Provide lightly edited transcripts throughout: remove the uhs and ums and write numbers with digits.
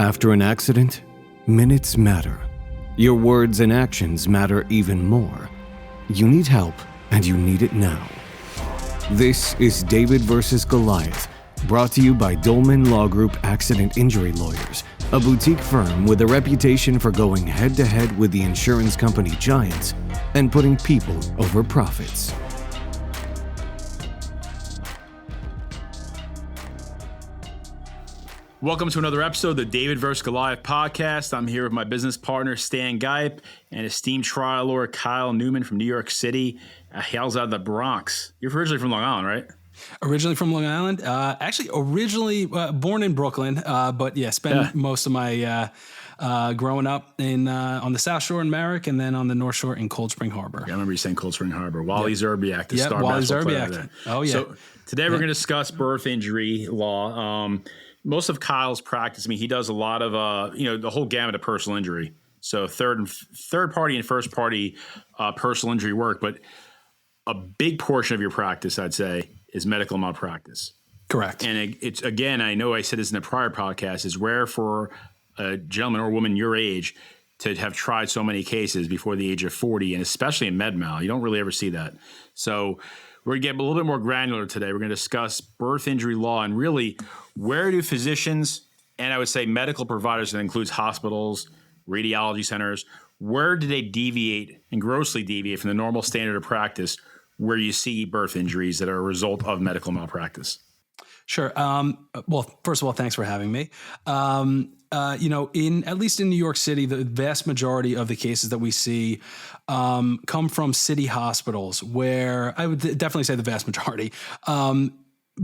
After an accident, minutes matter. Your words and actions matter even more. You need help, and you need it now. This is David vs. Goliath, brought to you by Dolman Law Group Accident Injury Lawyers, a boutique firm with a reputation for going head-to-head with the insurance company giants and putting people over profits. Welcome to another episode of the David vs. Goliath podcast. I'm here with my business partner, Stan Gipe, and esteemed trial lawyer, Kyle Newman from New York City. Hails out of the Bronx. You're originally from Long Island, right? Originally from Long Island. Originally born in Brooklyn, but spent most of my growing up in on the South Shore in Merrick and then on the North Shore in Cold Spring Harbor. Yeah, I remember you saying Cold Spring Harbor. Wally Zerbiak, the star Wally basketball player Zerbiak. there. Oh, yeah. So today we're going to discuss birth injury law. Most of Kyle's practice, he does a lot of, the whole gamut of personal injury. So third party and first party personal injury work. But a big portion of your practice, I'd say, is medical malpractice. Correct. And it's, again, I know I said this in a prior podcast, it's rare for a gentleman or woman your age to have tried so many cases before the age of 40, and especially in med mal. You don't really ever see that. So we're going to get a little bit more granular today. We're going to discuss birth injury law and really where do physicians, and I would say medical providers, that includes hospitals, radiology centers, where do they deviate and grossly deviate from the normal standard of practice where you see birth injuries that are a result of medical malpractice? Sure. Well, first of all, thanks for having me. At least in New York City, the vast majority of the cases that we see come from city hospitals, where I would definitely say the vast majority.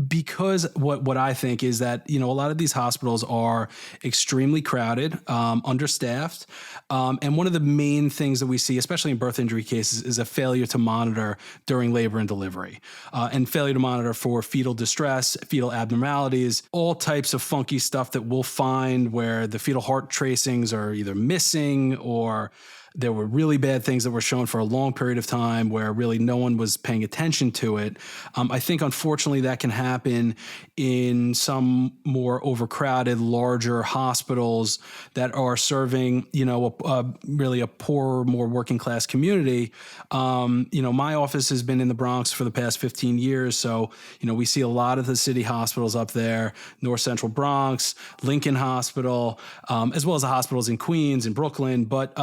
Because what I think is that, a lot of these hospitals are extremely crowded, understaffed. And one of the main things that we see, especially in birth injury cases, is a failure to monitor during labor and delivery, and failure to monitor for fetal distress, fetal abnormalities, all types of funky stuff that we'll find where the fetal heart tracings are either missing or there were really bad things that were shown for a long period of time where really no one was paying attention to it. I think, unfortunately, that can happen in some more overcrowded, larger hospitals that are serving, really a poorer, more working class community. My office has been in the Bronx for the past 15 years. So, we see a lot of the city hospitals up there, North Central Bronx, Lincoln Hospital, as well as the hospitals in Queens and Brooklyn. But,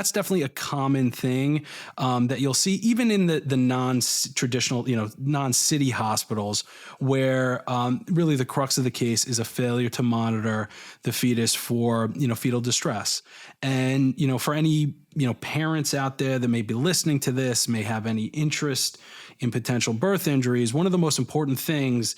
that's definitely a common thing that you'll see even in the non-traditional, non-city hospitals where really the crux of the case is a failure to monitor the fetus for, fetal distress. And, for any, parents out there that may be listening to this, may have any interest in potential birth injuries, one of the most important things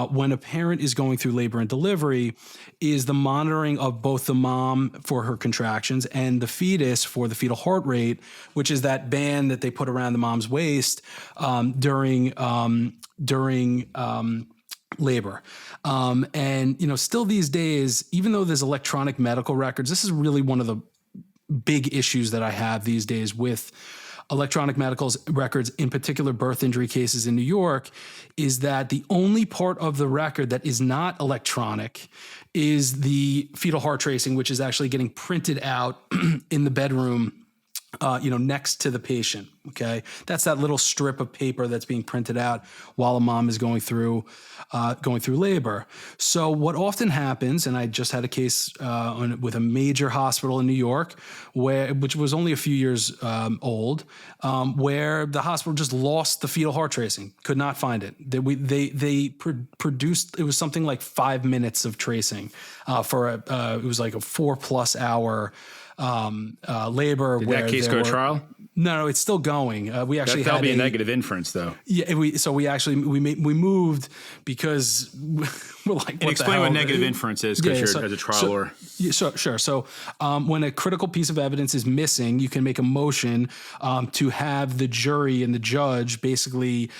when a parent is going through labor and delivery is the monitoring of both the mom for her contractions and the fetus for the fetal heart rate, which is that band that they put around the mom's waist during labor. Still these days, even though there's electronic medical records, this is really one of the big issues that I have these days with electronic medical records, in particular birth injury cases in New York, is that the only part of the record that is not electronic is the fetal heart tracing, which is actually getting printed out in the bedroom, next to the patient. Okay. That's that little strip of paper that's being printed out while a mom is going through labor. So what often happens, and I just had a case with a major hospital in New York, which was only a few years old, where the hospital just lost the fetal heart tracing, could not find it. They produced, it was something like 5 minutes of tracing for it was like a 4+ hour labor. Did that case go to trial? No, it's still going. We actually that'll be a negative inference, though. Yeah, we moved because we're like, and explain what negative inference is, because you're as a trial lawyer. Sure. So when a critical piece of evidence is missing, you can make a motion to have the jury and the judge basically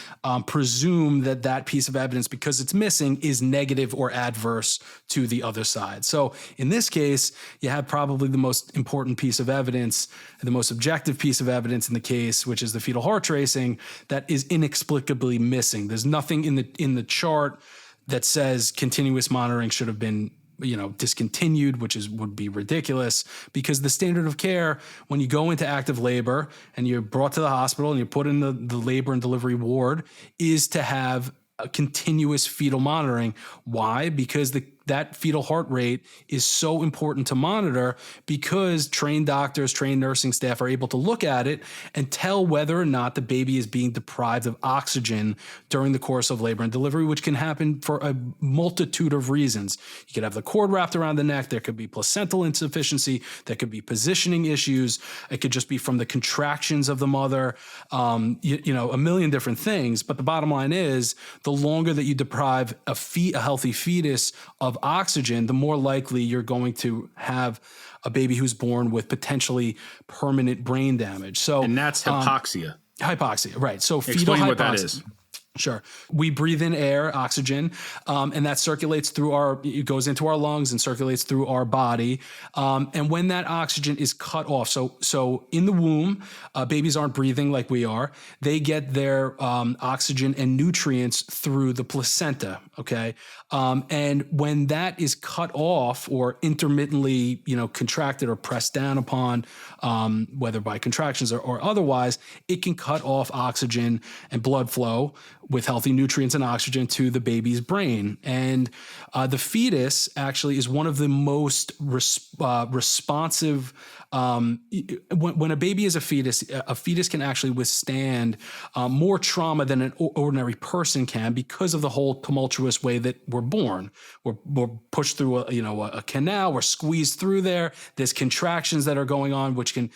presume that piece of evidence, because it's missing, is negative or adverse to the other side. So in this case, you have probably the most important piece of evidence, the most objective piece of evidence in the case, which is the fetal heart tracing, that is inexplicably missing. There's nothing in the chart that says continuous monitoring should have been discontinued, would be ridiculous, because the standard of care when you go into active labor and you're brought to the hospital and you're put in the labor and delivery ward is to have a continuous fetal monitoring. Why? Because that fetal heart rate is so important to monitor, because trained doctors, trained nursing staff are able to look at it and tell whether or not the baby is being deprived of oxygen during the course of labor and delivery, which can happen for a multitude of reasons. You could have the cord wrapped around the neck. There could be placental insufficiency. There could be positioning issues. It could just be from the contractions of the mother, a million different things. But the bottom line is, the longer that you deprive a healthy fetus of oxygen, the more likely you're going to have a baby who's born with potentially permanent brain damage. So, and that's hypoxia. Hypoxia, right? So explain fetal what hypoxia. That is. Sure. We breathe in air, oxygen, and that circulates it goes into our lungs and circulates through our body. And when that oxygen is cut off, so in the womb, babies aren't breathing like we are. They get their oxygen and nutrients through the placenta. Okay. And when that is cut off or intermittently, contracted or pressed down upon, whether by contractions or otherwise, it can cut off oxygen and blood flow with healthy nutrients and oxygen to the baby's brain. And the fetus actually is one of the most responsive. When a baby is a fetus can actually withstand more trauma than an ordinary person can, because of the whole tumultuous way that we're born. We're pushed through a canal, we're squeezed through there. There's contractions that are going on, which can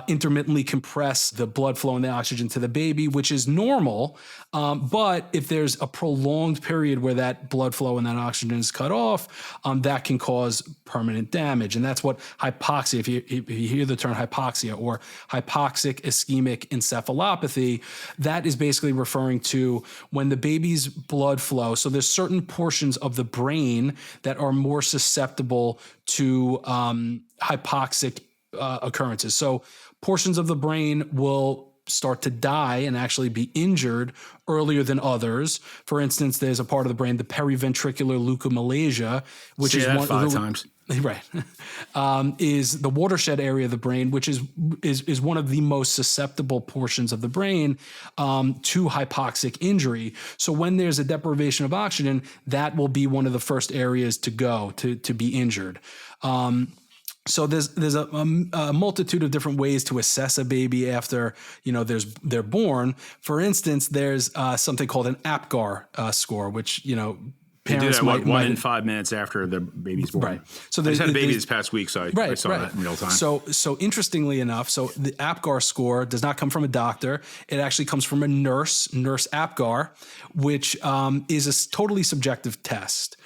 intermittently compress the blood flow and the oxygen to the baby, which is normal. But if there's a prolonged period where that blood flow and that oxygen is cut off, that can cause permanent damage. And that's what hypoxia, if you hear the term hypoxia or hypoxic ischemic encephalopathy, that is basically referring to when the baby's blood flow. So there's certain portions of the brain that are more susceptible to hypoxic occurrences. So portions of the brain will start to die and actually be injured earlier than others. For instance, there's a part of the brain, the periventricular leukomalacia, which is one 5 times. Right, is the watershed area of the brain, which is one of the most susceptible portions of the brain to hypoxic injury. So when there's a deprivation of oxygen, that will be one of the first areas to go to be injured. So there's a multitude of different ways to assess a baby after they're born. For instance, there's something called an APGAR score, which parents do that might in 5 minutes after the baby's born. Right. So I just had a baby this past week, so I saw that in real time. So interestingly enough, so the APGAR score does not come from a doctor. It actually comes from a nurse APGAR, which is a totally subjective test.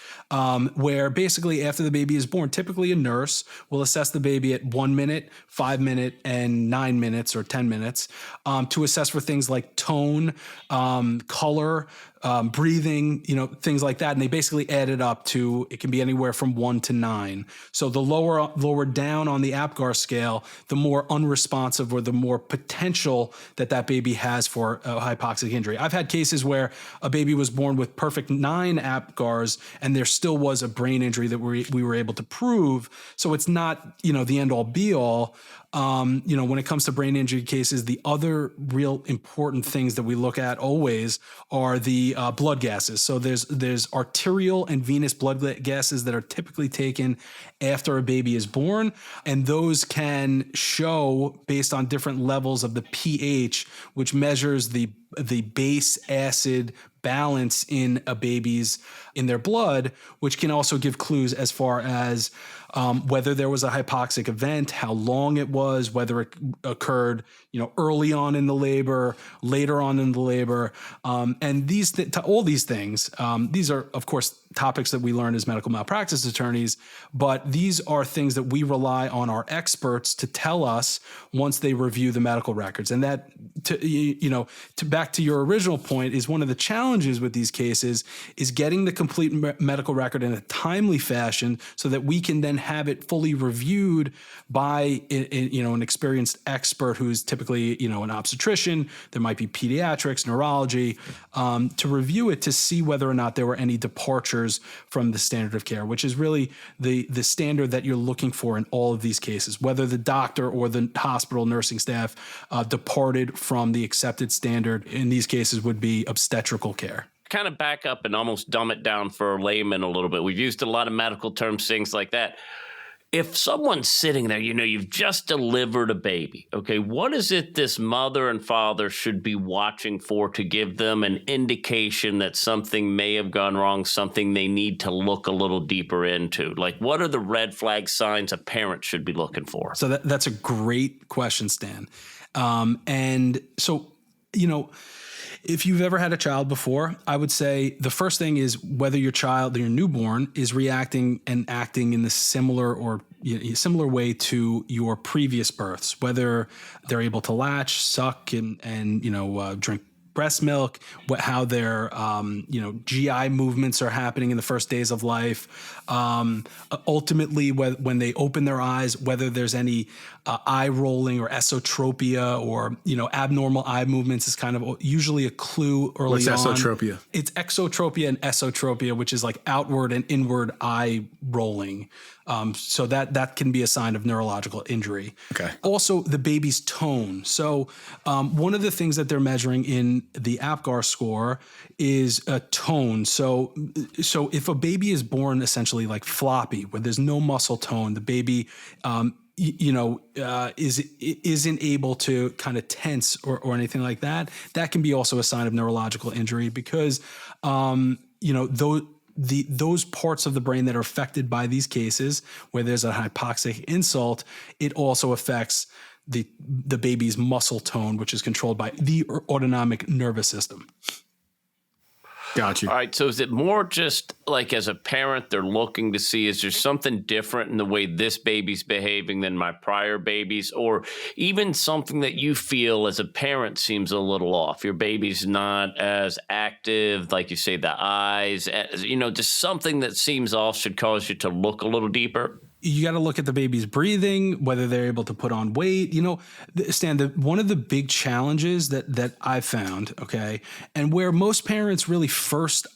Where basically after the baby is born, typically a nurse will assess the baby at 1 minute, 5 minute, and 9 minutes or 10 minutes to assess for things like tone, color, breathing, things like that. And they basically add it up to, it can be anywhere from 1 to 9. So the lower down on the APGAR scale, the more unresponsive or the more potential that baby has for a hypoxic injury. I've had cases where a baby was born with perfect 9 APGARs and there still was a brain injury that we were able to prove. So it's not, the end all be all. When it comes to brain injury cases, the other real important things that we look at always are the blood gases. So there's arterial and venous blood gases that are typically taken after a baby is born, and those can show based on different levels of the pH, which measures the base acid balance in their blood, which can also give clues as far as whether there was a hypoxic event, how long it was, whether it occurred, early on in the labor, later on in the labor, and all these things. These are, of course, topics that we learn as medical malpractice attorneys, but these are things that we rely on our experts to tell us once they review the medical records. And that, back to your original point, is one of the challenges challenges with these cases is getting the complete medical record in a timely fashion so that we can then have it fully reviewed by an experienced expert who's typically an obstetrician. There might be pediatrics, neurology, to review it to see whether or not there were any departures from the standard of care, which is really the standard that you're looking for in all of these cases, whether the doctor or the hospital nursing staff departed from the accepted standard. In these cases would be obstetrical care. Kind of back up and almost dumb it down for a layman a little bit. We've used a lot of medical terms, things like that. If someone's sitting there, you've just delivered a baby, okay, what is it this mother and father should be watching for to give them an indication that something may have gone wrong, something they need to look a little deeper into? Like, what are the red flag signs a parent should be looking for? So that's a great question, Stan. And so, if you've ever had a child before, I would say the first thing is whether your newborn is reacting and acting in the similar way to your previous births, whether they're able to latch, suck, and drink breast milk, how their GI movements are happening in the first days of life. Ultimately, when they open their eyes, whether there's any eye rolling or esotropia or abnormal eye movements is kind of usually a clue early on. What's esotropia? It's exotropia and esotropia, which is like outward and inward eye rolling. So that can be a sign of neurological injury. Okay. Also, the baby's tone. So one of the things that they're measuring in the APGAR score is a tone. So if a baby is born essentially like floppy, where there's no muscle tone, the baby isn't able to kind of tense or anything like that, that can be also a sign of neurological injury because those parts of the brain that are affected by these cases, where there's a hypoxic insult, it also affects the baby's muscle tone, which is controlled by the autonomic nervous system. Got you. All right. So is it more just like as a parent, they're looking to see, is there something different in the way this baby's behaving than my prior babies? Or even something that you feel as a parent seems a little off? Your baby's not as active, like you say, the eyes, just something that seems off should cause you to look a little deeper? You got to look at the baby's breathing, whether they're able to put on weight. Stan, one of the big challenges that I've found, okay, and where most parents really first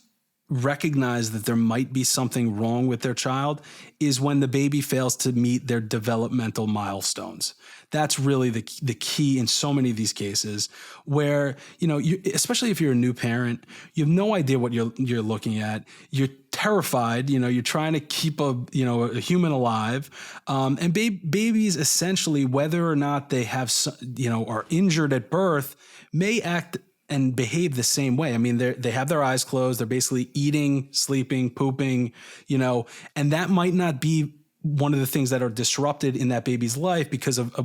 recognize that there might be something wrong with their child is when the baby fails to meet their developmental milestones. That's really the key in so many of these cases where, especially if you're a new parent, you have no idea what you're looking at. You're terrified, you're trying to keep a human alive. And babies essentially, whether or not they have, are injured at birth, may act and behave the same way. I mean, they have their eyes closed. They're basically eating, sleeping, pooping, and that might not be one of the things that are disrupted in that baby's life because of a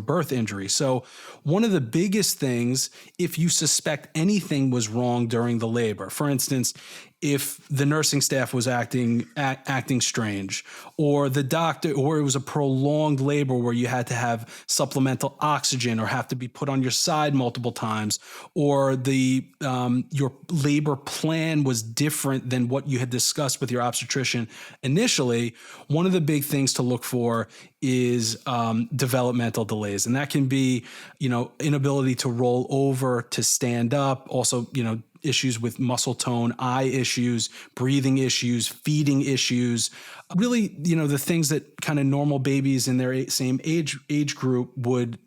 birth injury. So one of the biggest things, if you suspect anything was wrong during the labor, for instance, if the nursing staff was acting strange, or the doctor, or it was a prolonged labor where you had to have supplemental oxygen or have to be put on your side multiple times, or your labor plan was different than what you had discussed with your obstetrician initially, one of the big things to look for is developmental delays. And that can be, inability to roll over, to stand up, also, issues with muscle tone, eye issues, breathing issues, feeding issues, really, the things that kind of normal babies in their same age group would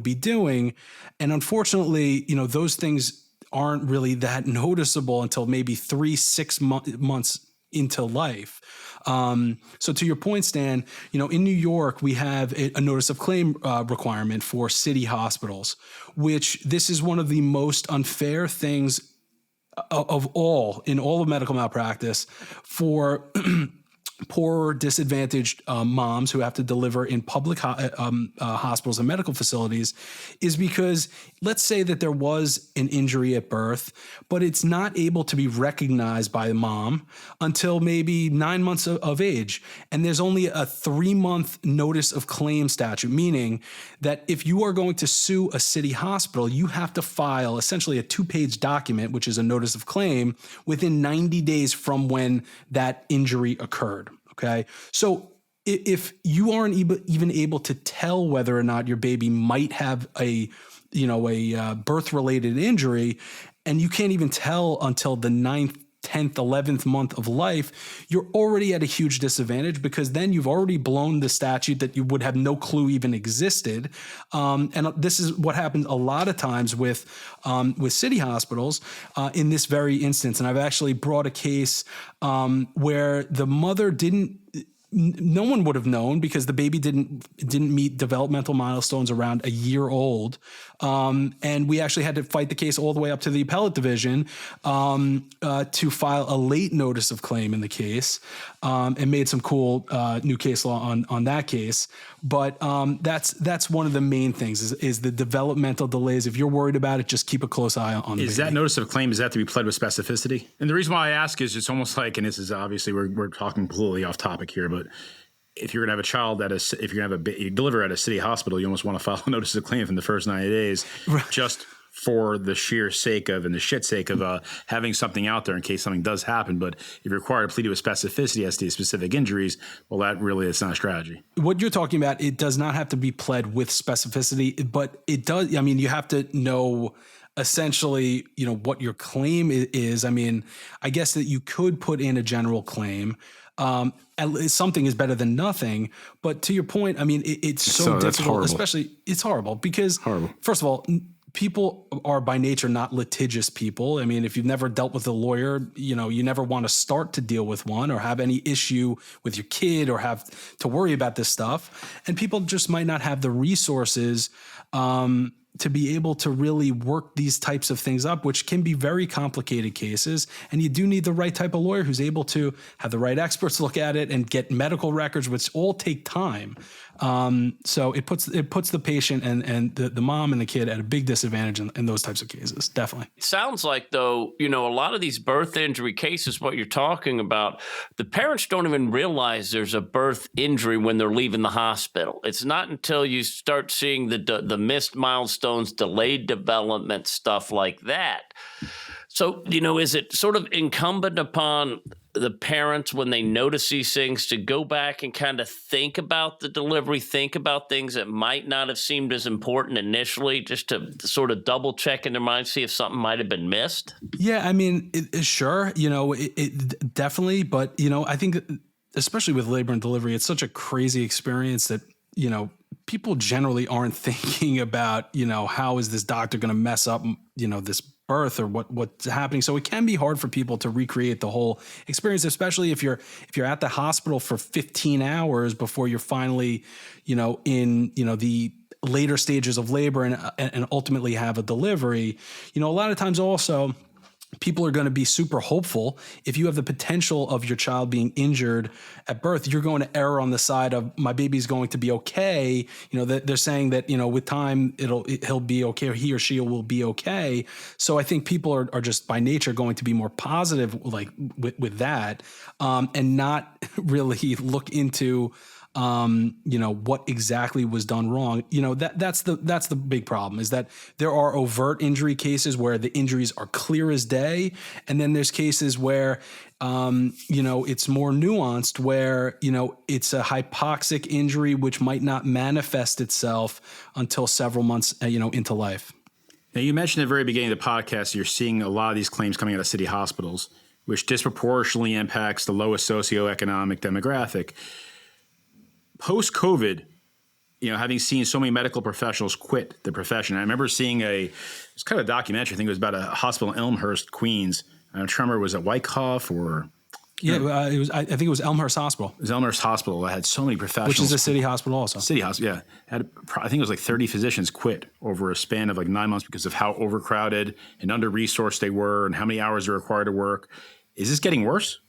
be doing. And unfortunately, those things aren't really that noticeable until maybe 3-6 months into life. So to your point, Stan, in New York, we have a notice of claim requirement for city hospitals, which this is one of the most unfair things of all in all of medical malpractice for poorer, disadvantaged moms who have to deliver in public hospitals and medical facilities is because let's say that there was an injury at birth, but it's not able to be recognized by the mom until maybe 9 months of age. And there's only a 3-month notice of claim statute, meaning that if you are going to sue a city hospital, you have to file essentially a 2-page document, which is a notice of claim, within 90 days from when that injury occurred. Okay. So if you aren't even able to tell whether or not your baby might have a birth related injury, and you can't even tell until the 9th, 10th, 11th month of life, you're already at a huge disadvantage because then you've already blown the statute that you would have no clue even existed. And this is what happens a lot of times with city hospitals in this very instance. And I've actually brought a case where the mother no one would have known because the baby didn't meet developmental milestones around a year old. And we actually had to fight the case all the way up to the appellate division to file a late notice of claim in the case, and made some cool new case law on that case. But that's one of the main things is the developmental delays. If you're worried about it, just keep a close eye on the baby. Is that notice of claim, is that to be pled with specificity? And the reason why I ask is it's almost like, and this is obviously we're talking completely off topic here, but if you're going to have a child if you're going to have you deliver at a city hospital, you almost want to file a notice of claim in the first 90 days, just for the sheer sake of and the shit sake of having something out there in case something does happen. But if you're required to plead with specificity as to specific injuries, well, that really is not a strategy. What you're talking about, it does not have to be pled with specificity, but it does. I mean, you have to know essentially, what your claim is. I mean, I guess that you could put in a general claim. At least something is better than nothing. But to your point, I mean, it's so difficult, especially it's horrible because first of all, people are by nature not litigious people. I mean, if you've never dealt with a lawyer, you never want to start to deal with one or have any issue with your kid or have to worry about this stuff. And people just might not have the resources, to be able to really work these types of things up, which can be very complicated cases. And you do need the right type of lawyer who's able to have the right experts look at it and get medical records, which all take time. So it puts the patient and the mom and the kid at a big disadvantage in those types of cases. Definitely. It sounds like, though, a lot of these birth injury cases, what you're talking about, the parents don't even realize there's a birth injury when they're leaving the hospital. It's not until you start seeing the missed milestones, delayed development, stuff like that. So, is it sort of incumbent upon the parents when they notice these things to go back and kind of think about the delivery, think about things that might not have seemed as important initially, just to sort of double check in their mind, see if something might have been missed? Yeah, I mean, sure, it definitely. But, I think especially with labor and delivery, it's such a crazy experience that, people generally aren't thinking about, how is this doctor going to mess up, this birth or what's happening. So it can be hard for people to recreate the whole experience, especially if you're at the hospital for 15 hours before you're finally, in, the later stages of labor and ultimately have a delivery. A lot of times also people are going to be super hopeful. If you have the potential of your child being injured at birth, you're going to err on the side of my baby's going to be okay. They're saying that, with time he'll be okay, or he or she will be okay. So I think people are just by nature going to be more positive, like with that, and not really look into, what exactly was done wrong. That's the big problem, is that there are overt injury cases where the injuries are clear as day. And then there's cases where, it's more nuanced, where, it's a hypoxic injury, which might not manifest itself until several months, into life. Now, you mentioned at the very beginning of the podcast, you're seeing a lot of these claims coming out of city hospitals, which disproportionately impacts the lowest socioeconomic demographic. Post-COVID, having seen so many medical professionals quit the profession, I remember seeing it's kind of a documentary. I think it was about a hospital in Elmhurst, Queens. I'm trying to remember, was it Wyckoff or? Yeah, it was. I think it was Elmhurst Hospital. It was Elmhurst Hospital. I had so many professionals. Which is a city hospital also. City hospital, yeah. I think it was like 30 physicians quit over a span of like 9 months because of how overcrowded and under-resourced they were and how many hours they're required to work. Is this getting worse?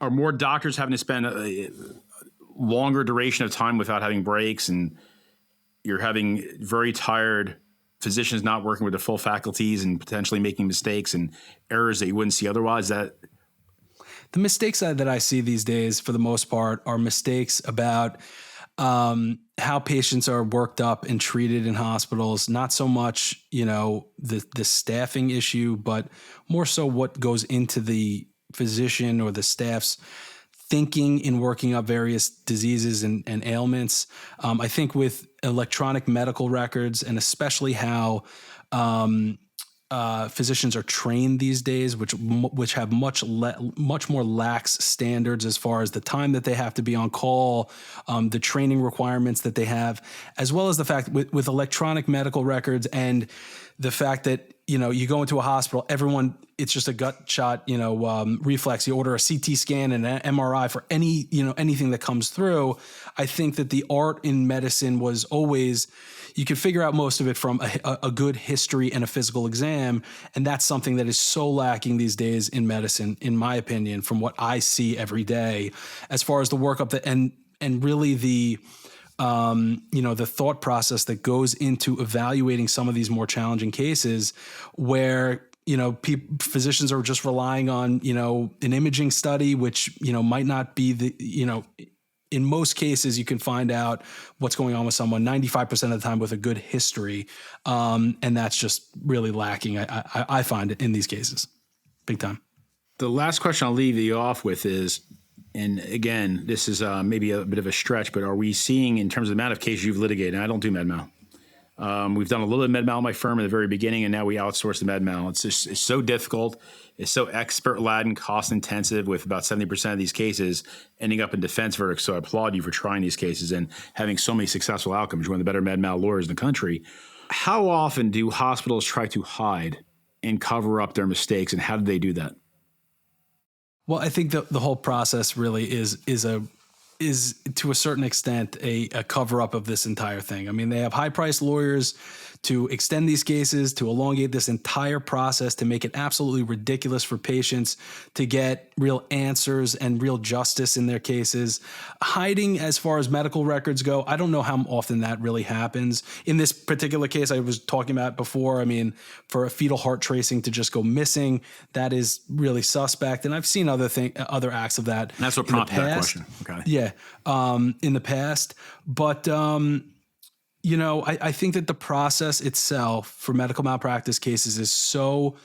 are more doctors having to spend a longer duration of time without having breaks, and you're having very tired physicians not working with their full faculties and potentially making mistakes and errors that you wouldn't see otherwise? That the mistakes that I see these days, for the most part, are mistakes about how patients are worked up and treated in hospitals. Not so much, the staffing issue, but more so what goes into the physician or the staff's thinking in working up various diseases and ailments. I think with electronic medical records, and especially how physicians are trained these days, which have much more lax standards as far as the time that they have to be on call, the training requirements that they have, as well as the fact with electronic medical records and the fact that, you go into a hospital, it's just a gut shot, reflex. You order a CT scan and an MRI for anything that comes through. I think that the art in medicine was always, you could figure out most of it from a good history and a physical exam. And that's something that is so lacking these days in medicine, in my opinion, from what I see every day, as far as the workup and really the thought process that goes into evaluating some of these more challenging cases where, physicians are just relying on, an imaging study, which, might not be in most cases, you can find out what's going on with someone 95% of the time with a good history. And that's just really lacking. I find it in these cases, big time. The last question I'll leave you off with is, and again, this is maybe a bit of a stretch, but are we seeing, in terms of the amount of cases you've litigated, and I don't do med mal. We've done a little bit of med mal in my firm at the very beginning, and now we outsource the med mal. It's so difficult. It's so expert-laden, cost-intensive, with about 70% of these cases ending up in defense verdicts. So I applaud you for trying these cases and having so many successful outcomes. You're one of the better med mal lawyers in the country. How often do hospitals try to hide and cover up their mistakes, and how do they do that? Well, I think the whole process really is to a certain extent a cover up of this entire thing. I mean, they have high priced lawyers to extend these cases, to elongate this entire process, to make it absolutely ridiculous for patients to get real answers and real justice in their cases. Hiding as far as medical records go, I don't know how often that really happens. In this particular case I was talking about before, I mean, for a fetal heart tracing to just go missing, that is really suspect. And I've seen other acts of that. And that's what prompted that question. Okay. Yeah, in the past. But I think that the process itself for medical malpractice cases is so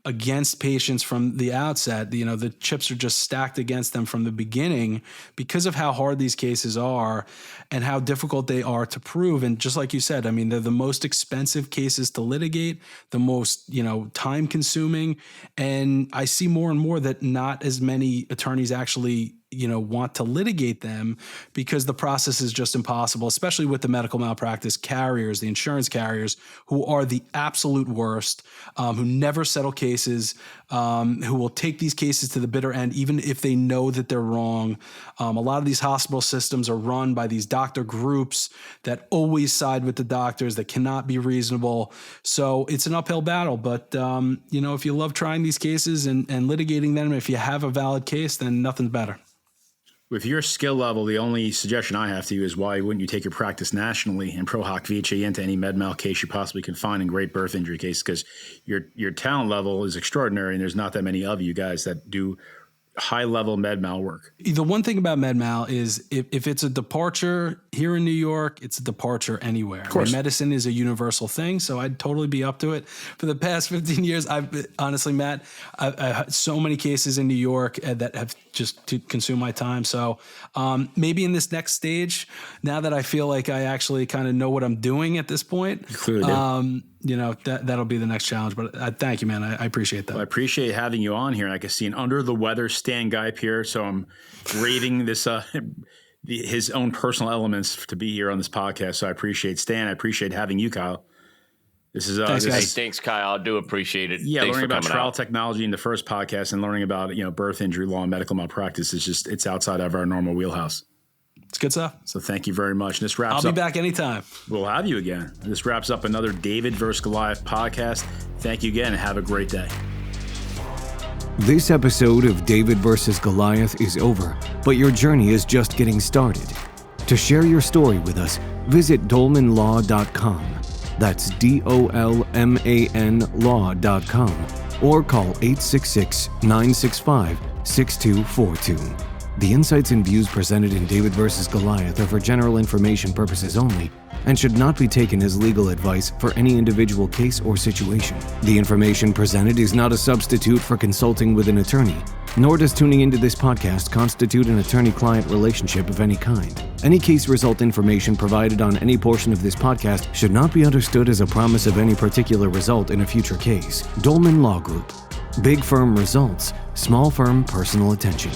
against patients from the outset. The chips are just stacked against them from the beginning because of how hard these cases are and how difficult they are to prove. And just like you said, I mean, they're the most expensive cases to litigate, the most, time consuming. And I see more and more that not as many attorneys actually want to litigate them because the process is just impossible, especially with the medical malpractice carriers, the insurance carriers, who are the absolute worst, who never settle cases, who will take these cases to the bitter end, even if they know that they're wrong. A lot of these hospital systems are run by these doctor groups that always side with the doctors, that cannot be reasonable. So it's an uphill battle. But, if you love trying these cases and litigating them, if you have a valid case, then nothing's better. With your skill level, the only suggestion I have to you is why wouldn't you take your practice nationally and pro hoc vice into any med mal case you possibly can find in great birth injury cases? Because your talent level is extraordinary, and there's not that many of you guys that do high-level med mal work. The one thing about med mal is if it's a departure here in New York, it's a departure anywhere. Of course. Medicine is a universal thing, so I'd totally be up to it. For the past 15 years, honestly, Matt, I've had so many cases in New York that have just to consume my time. So maybe in this next stage, now that I feel like I actually kind of know what I'm doing at this point, you clearly do. That'll be the nenext challenge. But thank you, man. I appreciate that. Well, I appreciate having you on here. And I can see an under the weather Stan Gipe here. So I'm raving this, his own personal elements to be here on this podcast. So I appreciate Stan. I appreciate having you, Kyle. This is thanks, Kyle. I do appreciate it. Yeah, thanks learning about trial out. Technology in the first podcast and learning about birth injury law and medical malpractice is it's outside of our normal wheelhouse. It's good stuff. So thank you very much. This wraps up. I'll be back anytime. We'll have you again. This wraps up another David vs. Goliath podcast. Thank you again and have a great day. This episode of David vs. Goliath is over, but your journey is just getting started. To share your story with us, visit dolmanlaw.com. That's DOLMAN law.com, or call 866-965-6242. The insights and views presented in David vs. Goliath are for general information purposes only and should not be taken as legal advice for any individual case or situation. The information presented is not a substitute for consulting with an attorney, nor does tuning into this podcast constitute an attorney-client relationship of any kind. Any case result information provided on any portion of this podcast should not be understood as a promise of any particular result in a future case. Dolman Law Group. Big firm results, small firm personal attention.